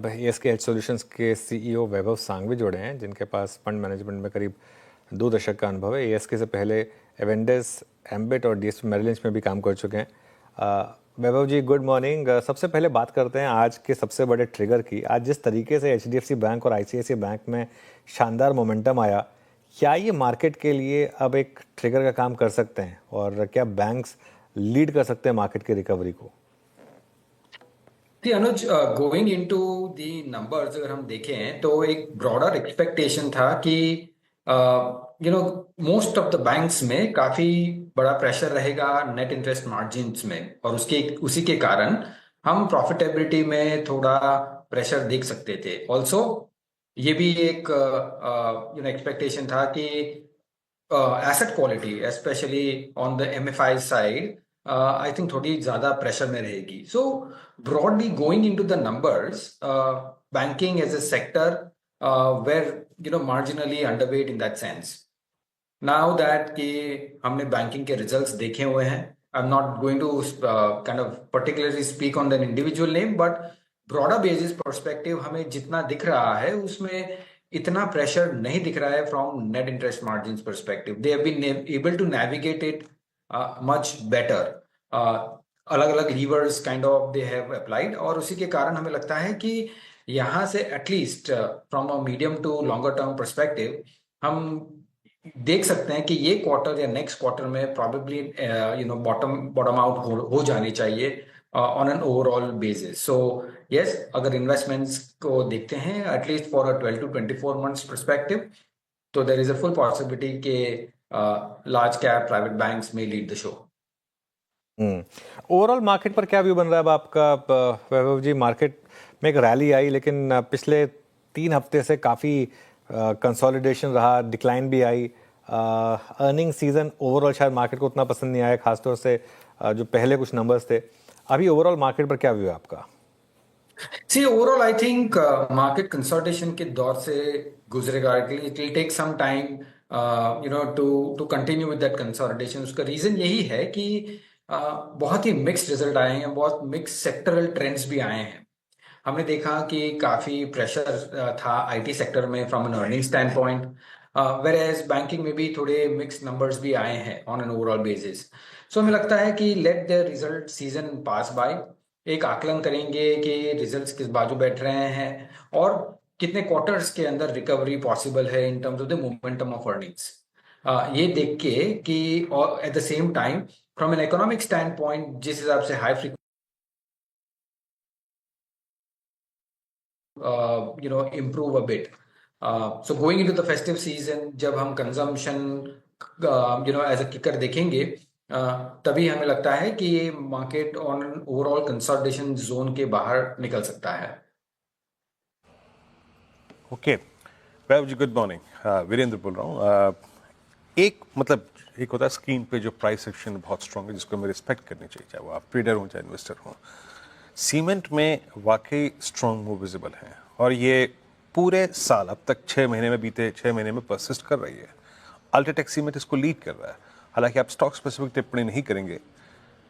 अब ASK as solutions के CEO वैभव सांघवी जुड़े हैं, जिनके पास फंड मैनेजमेंट में करीब 2 दशक का अनुभव है। ASK से पहले एवेंडस, एम्बिट और DSP मेरिल में भी काम कर चुके हैं। वैभव जी, गुड मॉर्निंग। सबसे पहले बात करते हैं आज के सबसे बड़े ट्रिगर की। आज जिस तरीके से HDFC बैंक और ICICI बैंक में शानदार मोमेंटम आया, क्या ये मार्केट के लिए अब एक ट्रिगर का काम कर सकते हैं और क्या बैंक्स लीड कर सकते हैं मार्केट की रिकवरी को? अनुज, गोइंग इनटू दी नंबर्स अगर हम देखें तो एक ब्रॉडर एक्सपेक्टेशन था कि मोस्ट ऑफ द बैंक्स में काफी बड़ा प्रेशर रहेगा नेट इंटरेस्ट मार्जिन्स में, और उसी के कारण हम प्रॉफिटेबिलिटी में थोड़ा प्रेशर देख सकते थे। ऑल्सो ये भी एक एक्सपेक्टेशन था कि asset quality specially on the MFI side I think थोड़ी ज्यादा प्रेशर में रहेगी। सो broadly going into the numbers, banking as a sector were marginally underweight in that sense. Now that कि हमने banking के results देखे हुए हैं, I'm not going to kind of particularly speak on an individual name, but broader basis perspective हमें जितना दिख रहा है उसमें इतना pressure नहीं दिख रहा है from net interest margins perspective. They have been able to navigate it much better. अलग अलग levers kind of they have applied, और उसी के कारण हमें लगता है कि यहाँ से at least from a medium to longer term perspective हम देख सकते हैं कि ये क्वार्टर या नेक्स्ट क्वार्टर में प्रॉबेबली बॉटम आउट हो जानी चाहिए on an overall basis. So yes, अगर इन्वेस्टमेंट्स को देखते हैं at least for a 12 to 24 months perspective, तो there is a full possibility के लार्ज कैप प्राइवेट बैंक्स में lead the show. Overall market पर क्या व्यू बन रहा है अब आपका, वैभव जी? मार्केट में एक रैली आई, लेकिन पिछले 3 हफ्ते से काफ़ी कंसोलिडेशन रहा, डिक्लाइन भी आई। अर्निंग सीजन ओवरऑल शायद मार्केट को उतना पसंद नहीं आया, खासतौर से जो पहले कुछ नंबर्स थे। अभी ओवरऑल मार्केट पर क्या व्यू है आपका? See overall I think market consolidation के दौर से गुजरेगा। It will take some time to continue with that consolidation. उसका रीजन यही है कि बहुत ही मिक्स्ड रिजल्ट आए हैं, बहुत मिक्स सेक्टरल ट्रेंड्स भी आए हैं। हमने देखा कि काफी प्रेशर था IT सेक्टर में from an earning stand point, whereas banking में भी थोड़े मिक्स नंबर्स भी आए हैं on an overall basis. So हमें लगता है कि let the result season pass by, एक आकलन करेंगे कि रिजल्ट्स किस बाजू बैठ रहे हैं और कितने क्वार्टर्स के अंदर रिकवरी पॉसिबल है इन terms of the momentum of earnings. ये देख के कि at the same time from an economic stand point जिस हिसाब से high improve a bit. So going into the festive season, जब हम consumption as a kicker देखेंगे, तभी हमें लगता है कि ये market on overall consolidation zone के बाहर निकल सकता है। ओके वैभव जी, गुड मॉर्निंग। वीरेंद्र बोल रहा हूँ। एक होता है स्क्रीन पे जो प्राइस एक्शन बहुत स्ट्रांग है, जिसको हमें रिस्पेक्ट करनी चाहिए, चाहे वो आप ट्रेडर हो चाहे इन्वेस्टर हो। सीमेंट में वाकई स्ट्रांग मूव विजिबल है और ये पूरे साल अब तक 6 महीने में बीते 6 महीने में परसिस्ट कर रही है। अल्ट्राटेक सीमेंट इसको लीड कर रहा है। हालांकि आप स्टॉक स्पेसिफिक टिप्पणी नहीं करेंगे,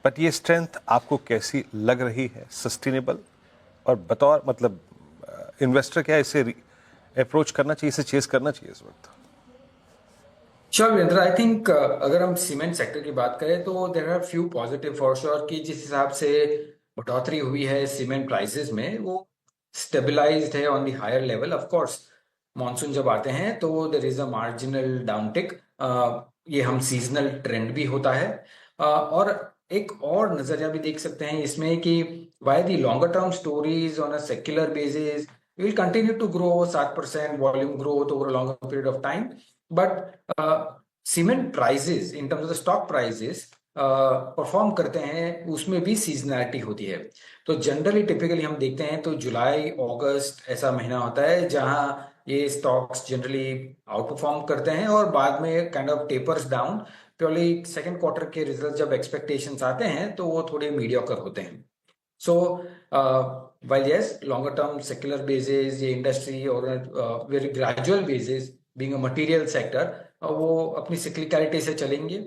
बट ये स्ट्रेंथ आपको कैसी लग रही है? सस्टेनेबल? और बतौर इन्वेस्टर क्या इसे अप्रोच करना चाहिए, इसे चेस करना चाहिए इस वक्त? श्योर वीरेंद्र, आई थिंक अगर हम सीमेंट सेक्टर की बात करें तो there are few positive for sure कि जिस हिसाब से बढ़ोतरी हुई है सीमेंट प्राइसेस में, वो स्टेबलाइज्ड है on the higher level. Of course monsoon जब आते हैं तो there is a marginal downtick, ये हम सीजनल ट्रेंड भी होता है। और एक और नजरिया भी देख सकते हैं इसमें कि why the longer term stories on a secular basis will continue to grow 7% volume growth over a longer period of time, but cement prices in terms of the stock prices perform करते हैं, उसमें भी seasonality होती है। तो generally typically हम देखते हैं तो जुलाई अगस्त ऐसा महीना होता है जहां ये स्टॉक्स जनरली आउट परफॉर्म करते हैं और बाद में kind of tapers down. Purely second quarter के रिजल्ट जब एक्सपेक्टेशंस आते हैं तो वो थोड़े मीडियोकर होते हैं। सो while yes, longer term secular basis ये इंडस्ट्री और very gradual basis being a material sector वो अपनी सिक्लिकलिटी से चलेंगे,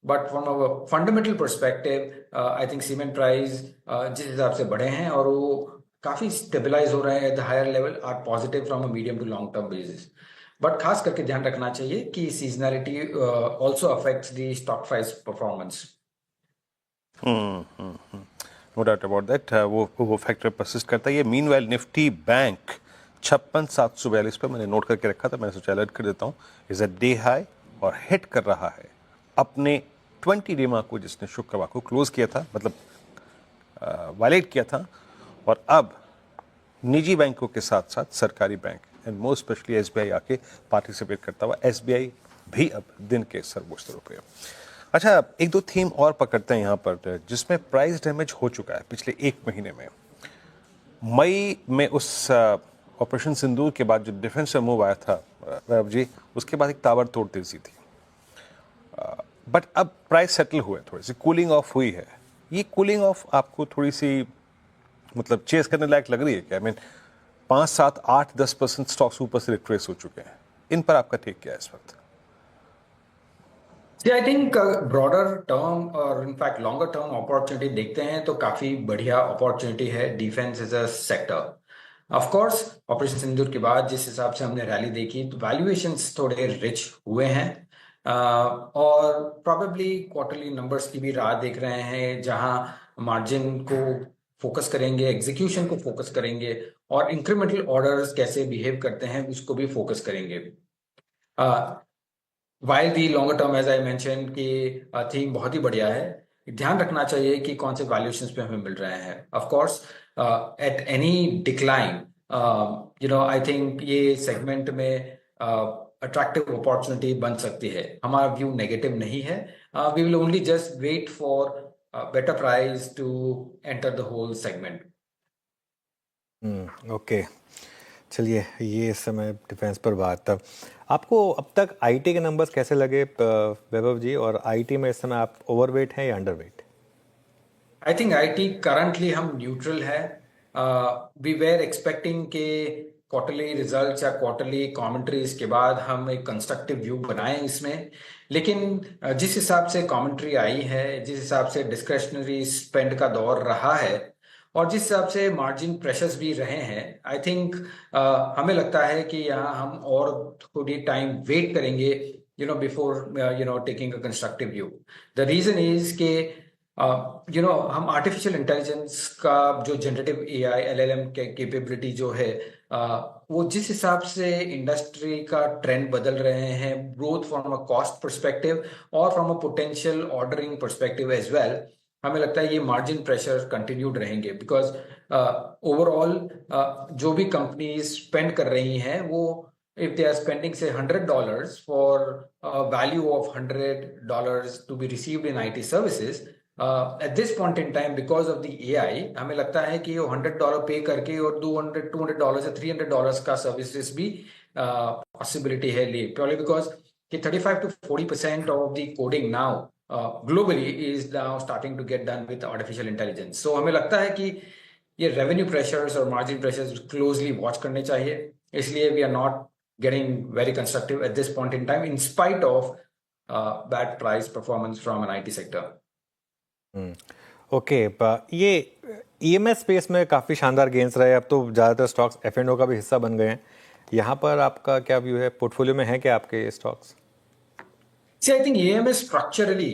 but from a fundamental perspective I think cement price जिस हिसाब से बढ़े हैं और वो काफी स्टेबलाइज हो रहे हैं at the higher level, are positive from a medium to long term basis. But खास करके ध्यान रखना चाहिए कि seasonality also affects the stock price performance. No doubt about that, वो फैक्टर परसिस्ट करता है। ये मीनवाइल निफ्टी बैंक 56,742 पे मैंने नोट करके रखा था, मैंने सोचा अलर्ट कर देता हूँ, इज अ डे हाई और हिट कर रहा है अपने 20 डे मार्क को, जिसने शुक्रवार को क्लोज किया था, मतलब वायलेट किया था। और अब निजी बैंकों के साथ साथ सरकारी bank and more specially SBI आके पार्टिसिपेट करता हुआ, एसबीआई भी अब दिन के सर्वोच्च स्तरों पे। अच्छा, एक दो थीम और पकड़ते हैं यहाँ पर जिसमें प्राइस डैमेज हो चुका है पिछले एक महीने में। मई में उस ऑपरेशन सिंदूर के बाद जो डिफेंस में मूव आया था वैभव जी, उसके बाद एक ताबड़तोड़ तेजी थी, बट अब प्राइस सेटल हुए, थोड़ी सी कूलिंग ऑफ हुई है। ये कूलिंग ऑफ आपको थोड़ी सी मतलब चेस करने लायक लग रही है क्या? आई मीन 5, 7, 8, 10% स्टॉक्स ऊपर से रिट्रेस हो चुके हैं, इन पर आपका टेक क्या है इस वक्त? आई थिंक ब्रॉडर टर्म और इनफैक्ट लॉन्गर टर्म अपॉर्चुनिटी देखते हैं तो काफी बढ़िया अपॉर्चुनिटी है defence as a sector. Of course operation Sindoor के बाद जिस हिसाब से हमने रैली देखी तो वैल्यूएशंस थोड़े रिच हुए हैं, और प्रॉबेबली क्वार्टरली नंबर्स की भी राह देख रहे हैं, जहां मार्जिन को फोकस करेंगे, एग्जीक्यूशन को फोकस करेंगे, और इंक्रीमेंटल ऑर्डर्स कैसे बिहेव करते हैं उसको भी फोकस करेंगे। While the longer term as I mention कि थीम बहुत ही बढ़िया है, ध्यान रखना चाहिए कि कौन से वैल्यूएशंस पे हमें मिल रहे हैं। Of course at any decline I think ये सेगमेंट में अट्रैक्टिव अपॉर्चुनिटी बन सकती है। हमारा व्यू नेगेटिव नहीं है, we will only just wait for better price to enter the whole segment. Okay, चलिए ये इस समय डिफेंस पर बात था। आपको अब तक आईटी के नंबर्स कैसे लगे वैभव जी, और आईटी में इस समय आप ओवरवेट हैं या underweight? I think IT currently हम न्यूट्रल है। वी वेर एक्सपेक्टिंग के क्वार्टरली रिजल्ट्स या क्वार्टरली कमेंट्रीज के बाद हम एक कंस्ट्रक्टिव व्यू बनाएं इसमें, लेकिन जिस हिसाब से कमेंट्री आई है, जिस हिसाब से डिस्क्रेशनरी स्पेंड का दौर रहा है, और जिस हिसाब से मार्जिन प्रेशर्स भी रहे हैं, आई थिंक हमें लगता है कि यहाँ हम और थोड़ी टाइम वेट करेंगे before taking a constructive view. The reason is के हम आर्टिफिशियल इंटेलिजेंस का जो जनरेटिव एआई एलएलएम के कैपेबिलिटी जो है, वो जिस हिसाब से इंडस्ट्री का ट्रेंड बदल रहे हैं, both from a cost perspective और from a potential ordering perspective as well, हमें लगता है ये मार्जिन प्रेशर कंटिन्यूड रहेंगे। बिकॉज ओवरऑल जो भी कंपनीज स्पेंड कर रही हैं, वो if they are spending say $100 for a value of $100 to be received in IT services, at this point in time because of the AI, हमें लगता है कि वो $100 पे करके और $200 या $300 का सर्विसेज भी पॉसिबिलिटी है लिए, प्योरली बिकॉज कि 35 to 40% of the coding now globally is now starting to get done with artificial intelligence. So हमें लगता है कि ये रेवेन्यू प्रेशर्स और मार्जिन प्रेशर्स क्लोजली वॉच करने चाहिए, इसलिए we are not getting very constructive at this point in time in spite of bad price performance from an IT sector. Okay, ये ईएमएस स्पेस में काफ़ी शानदार गेंस रहे, अब तो ज़्यादातर स्टॉक्स F&O का भी हिस्सा बन गए हैं। यहाँ पर आपका क्या व्यू है? पोर्टफोलियो में है क्या आपके ये stocks? See, I think EMS structurally,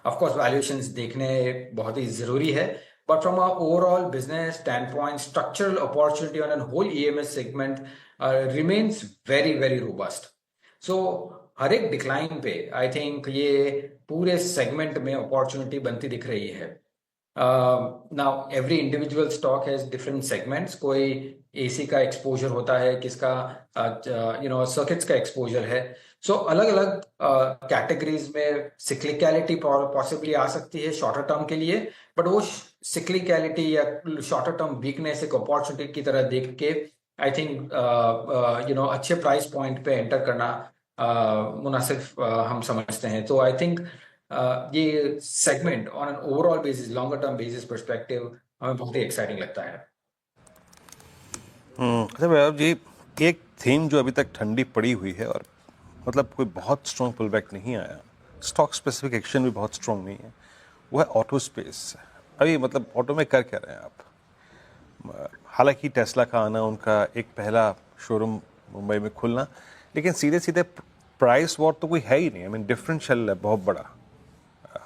of course, valuations देखने बहुत ही जरूरी है, but from a overall business standpoint, structural opportunity on a whole EMS segment remains very, very robust. So, हर एक डिक्लाइन पे आई थिंक ये पूरे सेगमेंट में अपॉर्चुनिटी बनती दिख रही है। Now every individual stock has different segments, कोई एसी का एक्सपोजर होता है, किसका सर्किट्स का एक्सपोजर है। सो अलग अलग कैटेगरीज में सिक्लिकलिटी पॉसिबली आ सकती है शॉर्टर टर्म के लिए, बट वो सिक्लिकलिटी या शॉर्टर टर्म वीकनेस एक अपॉर्चुनिटी की तरह देख के आई थिंक अच्छे प्राइस पॉइंट पे एंटर करना मुनासिब हम समझते हैं। तो आई थिंक ये segment on an overall basis, longer term basis perspective हमें बहुत ही एक्साइटिंग लगता है। अच्छा वैभव जी, एक थीम जो अभी तक ठंडी पड़ी हुई है और मतलब कोई बहुत स्ट्रॉन्ग पुल बैक नहीं आया, स्टॉक स्पेसिफिक एक्शन भी बहुत स्ट्रॉन्ग नहीं है, वो है ऑटो स्पेस। अभी मतलब ऑटो में कर क्या रहे हैं आप? हालांकि टेस्ला का आना, उनका एक पहला शोरूम मुंबई में खुलना, लेकिन सीधे सीधे प्राइस वॉर तो कोई है ही नहीं। आई मीन डिफरेंशियल है बहुत बड़ा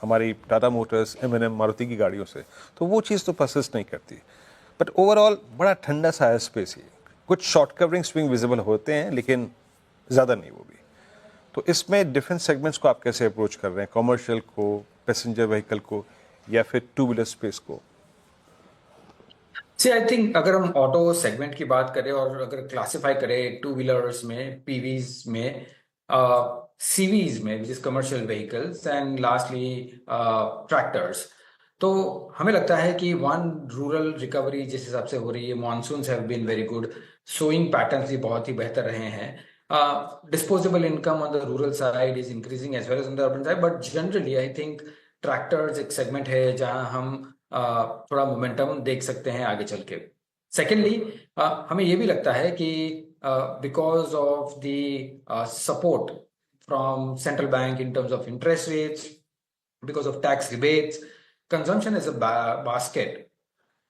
हमारी टाटा मोटर्स, M&M, मारुति की गाड़ियों से, तो वो चीज़ तो परसिस्ट नहीं करती। बट ओवरऑल बड़ा ठंडा सा है स्पेस ही। कुछ शॉर्ट कवरिंग स्विंग विजिबल होते हैं, लेकिन ज़्यादा नहीं वो भी। तो इसमें डिफरेंट सेगमेंट्स को आप कैसे अप्रोच कर रहे हैं, कमर्शियल को, पैसेंजर व्हीकल को, या फिर टू व्हीलर स्पेस को? सी आई थिंक अगर हम ऑटो सेगमेंट की बात करें और अगर क्लासिफाई करें टू व्हीलर्स में, पीवीज में, सीवीज में, which is commercial vehicles, and lastly tractors, तो हमें लगता है कि वन, रूरल रिकवरी जिस हिसाब से हो रही है, monsoons have been very good, sowing patterns भी बहुत ही बेहतर रहे हैं, disposable income on the rural side is increasing as well as on the urban side, but generally I think tractors एक सेगमेंट है जहां हम थोड़ा मोमेंटम देख सकते हैं आगे चल के। सेकेंडली हमें ये भी लगता है कि because of the support from central bank in terms of interest rates, because of tax rebates, consumption as a basket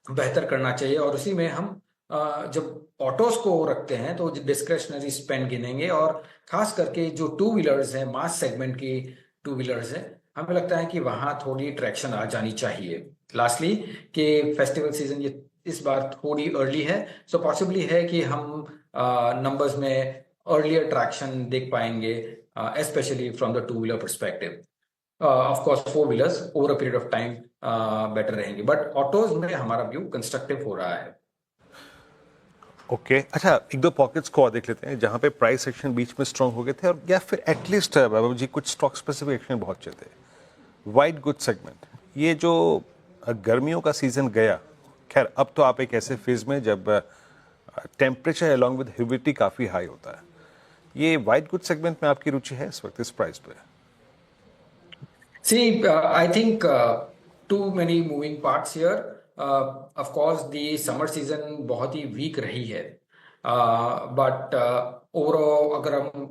बेहतर करना चाहिए, और उसी में हम जब ऑटोज को रखते हैं तो डिस्क्रेशनरी स्पेंड गिनेंगे, और खास करके जो टू व्हीलर्स हैं, मास सेगमेंट की टू व्हीलर्स हैं, हमें लगता है कि वहां थोड़ी ट्रैक्शन आ जानी चाहिए। लास्टली कि फेस्टिवल सीजन ये इस बार थोड़ी अर्ली है, सो पॉसिबली है कि हम नंबर्स में अर्लियर ट्रैक्शन देख पाएंगे, specially from the two wheeler perspective. Of course four wheelers over a period of time better रहेंगे, बट ऑटोज में हमारा व्यू कंस्ट्रक्टिव हो रहा है। ओके अच्छा, एक दो पॉकेट्स को और देख लेते हैं जहां पे प्राइस एक्शन बीच में स्ट्रांग हो गए थे, और या फिर एटलीस्ट बाबू जी कुछ स्टॉक स्पेसिफिक एक्शन बहुत अच्छे थे। वाइट गुड सेगमेंट, ये जो गर्मियों का सीजन गया, खैर अब तो आप एक ऐसे फेज में जब टेम्परेचर अलॉन्ग विद ह्यूमिडिटी काफ़ी हाई होता है, ये वाइट गुड सेगमेंट में आपकी रुचि है इस वक्त इस प्राइस पे? See, I think too many moving parts here. Of course, the summer season बहुत ही weak रही है, but overall अगर हम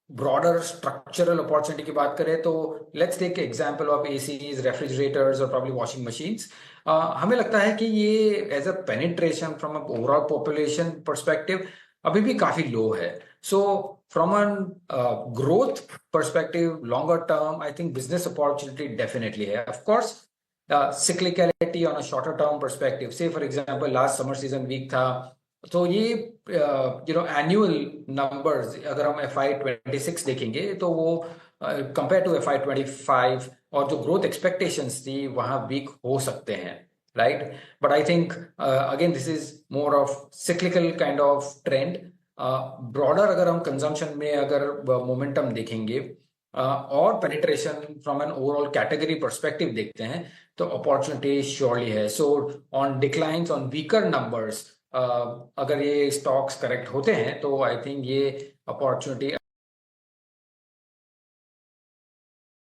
broader structural opportunity की बात करें तो let's take example of ACs, refrigerators और probably washing machines. हमें लगता है कि ये as a penetration from an overall population perspective अभी भी काफी लो है। So from a growth perspective, longer term, I think business opportunity definitely है। Of course, cyclicality on a shorter term perspective, say for example last summer season weak था, तो ये annual numbers अगर हम FY26 देखेंगे तो वो कंपेयर टू FY25 और जो ग्रोथ एक्सपेक्टेशंस थी वहां वीक हो सकते हैं, right? But I think again this is more of cyclical kind of trend. Broader अगर हम consumption में अगर momentum देखेंगे और penetration from an overall category perspective देखते हैं तो opportunity surely है। So on declines, on weaker numbers, अगर ये stocks correct होते हैं तो I think ये opportunity